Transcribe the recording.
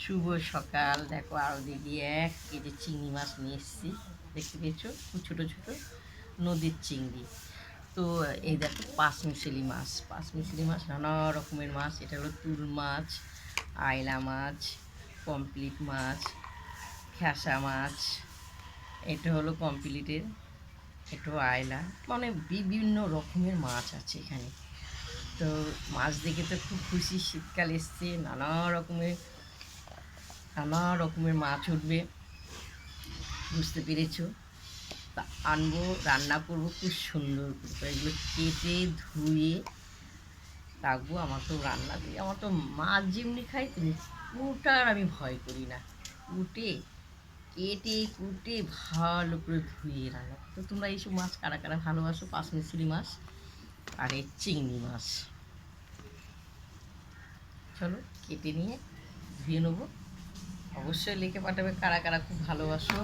শুভ সকাল। দেখো আরও দিদি 1 কেজি চিংড়ি মাছ নিয়ে এসেছি, দেখতে পেয়েছো, খুব ছোটো ছোটো নদীর চিংড়ি। তো এই দেখো পাঁচমিশালি মাছ, নানা রকমের মাছ। এটা হলো তুল মাছ, আয়লা মাছ, পমপ্লিট মাছ, খেসা মাছ। এটা হলো পমপ্লিটের, এটা আয়লা, মানে বিভিন্ন রকমের মাছ আছে এখানে। তো মাছ দেখে তো খুব খুশি, শীতকাল এসছে, নানা রকমের মাছ উঠবে, বুঝতে পেরেছো। তা আনবো, রান্না করবো খুব সুন্দর করে, এগুলো কেটে ধুয়ে রাখবো। আমার তো রান্না দিয়ে, আমার তো মাছ যেমনি খাই তেমনি কুটার আমি ভয় করি না। কেটে কুটে ভালো করে ধুয়ে রান্না। তো তোমরা এইসব মাছ কারা কারা ভালোবাসো? পাঁচমিশালি মাছ আর এই চিংড়ি মাছ। চলো কেটে নিয়ে ধুয়ে নেবো। অবশ্যই লিখে পাঠাবে কারা কারা খুব ভালোবাসো।